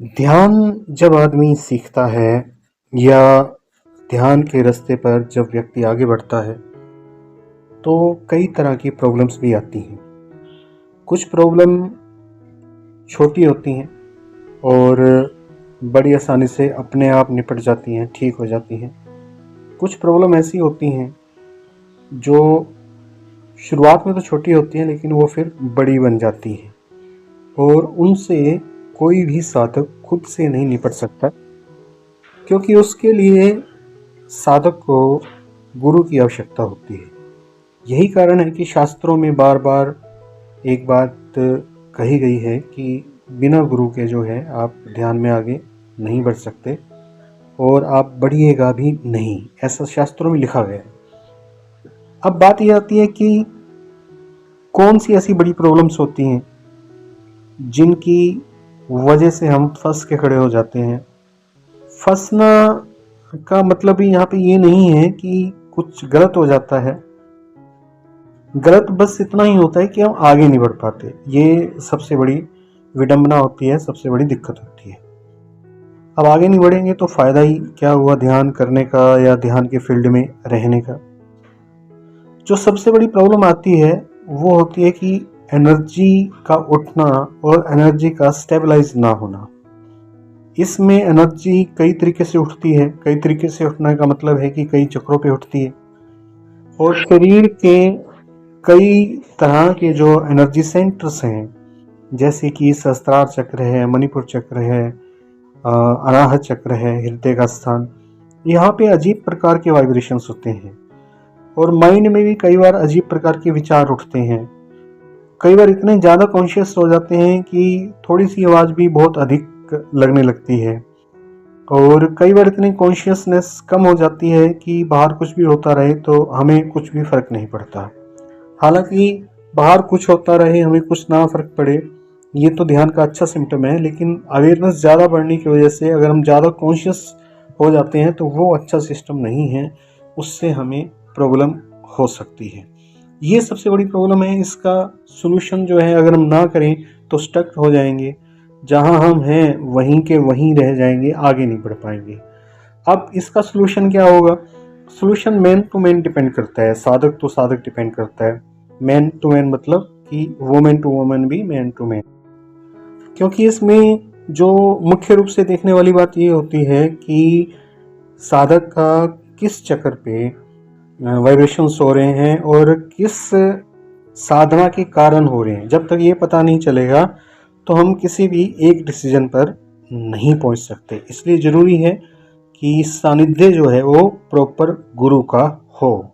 ध्यान जब आदमी सीखता है या ध्यान के रास्ते पर जब व्यक्ति आगे बढ़ता है तो कई तरह की प्रॉब्लम्स भी आती हैं। कुछ प्रॉब्लम छोटी होती हैं और बड़ी आसानी से अपने आप निपट जाती हैं, ठीक हो जाती हैं। कुछ प्रॉब्लम ऐसी होती हैं जो शुरुआत में तो छोटी होती हैं लेकिन वो फिर बड़ी बन जाती हैं और उनसे कोई भी साधक खुद से नहीं निपट सकता, क्योंकि उसके लिए साधक को गुरु की आवश्यकता होती है। यही कारण है कि शास्त्रों में बार बार एक बात कही गई है कि बिना गुरु के जो है आप ध्यान में आगे नहीं बढ़ सकते और आप बढ़िएगा भी नहीं, ऐसा शास्त्रों में लिखा गया है। अब बात यह आती है कि कौन सी ऐसी बड़ी प्रॉब्लम्स होती हैं जिनकी वजह से हम फंस के खड़े हो जाते हैं। फंसना का मतलब ही यहाँ पे ये नहीं है कि कुछ गलत हो जाता है, गलत बस इतना ही होता है कि हम आगे नहीं बढ़ पाते। ये सबसे बड़ी विडंबना होती है, सबसे बड़ी दिक्कत होती है। अब आगे नहीं बढ़ेंगे तो फायदा ही क्या हुआ ध्यान करने का या ध्यान के फील्ड में रहने का। जो सबसे बड़ी प्रॉब्लम आती है वो होती है कि एनर्जी का उठना और एनर्जी का स्टेबलाइज ना होना। इसमें एनर्जी कई तरीके से उठती है। कई तरीके से उठने का मतलब है कि कई चक्रों पे उठती है और शरीर के कई तरह के जो एनर्जी सेंटर्स हैं, जैसे कि सहस्त्रार चक्र है, मणिपुर चक्र है, अनाहत चक्र है, हृदय का स्थान, यहाँ पे अजीब प्रकार के वाइब्रेशंस होते हैं और माइंड में भी कई बार अजीब प्रकार के विचार उठते हैं। कई बार इतने ज़्यादा कॉन्शियस हो जाते हैं कि थोड़ी सी आवाज़ भी बहुत अधिक लगने लगती है और कई बार इतनी कॉन्शियसनेस कम हो जाती है कि बाहर कुछ भी होता रहे तो हमें कुछ भी फ़र्क नहीं पड़ता। हालांकि बाहर कुछ होता रहे हमें कुछ ना फ़र्क पड़े, ये तो ध्यान का अच्छा सिम्टम है, लेकिन अवेयरनेस ज़्यादा बढ़ने की वजह से अगर हम ज़्यादा कॉन्शियस हो जाते हैं तो वो अच्छा सिस्टम नहीं है, उससे हमें प्रॉब्लम हो सकती है। ये सबसे बड़ी प्रॉब्लम है। इसका सॉल्यूशन जो है अगर हम ना करें तो स्टक हो जाएंगे, जहां हम हैं वहीं के वहीं रह जाएंगे, आगे नहीं बढ़ पाएंगे। अब इसका सॉल्यूशन क्या होगा? Solution man to man depend करता है, साधक तो साधक डिपेंड करता है। मैन टू मैन मतलब कि वुमेन टू वुमेन भी मैन टू मैन, क्योंकि इसमें जो मुख्य रूप से देखने वाली बात ये होती है कि साधक का किस चक्र पे वाइब्रेशंस हो रहे हैं और किस साधना के कारण हो रहे हैं। जब तक ये पता नहीं चलेगा तो हम किसी भी एक डिसीजन पर नहीं पहुंच सकते। इसलिए ज़रूरी है कि सानिध्य जो है वो प्रॉपर गुरु का हो।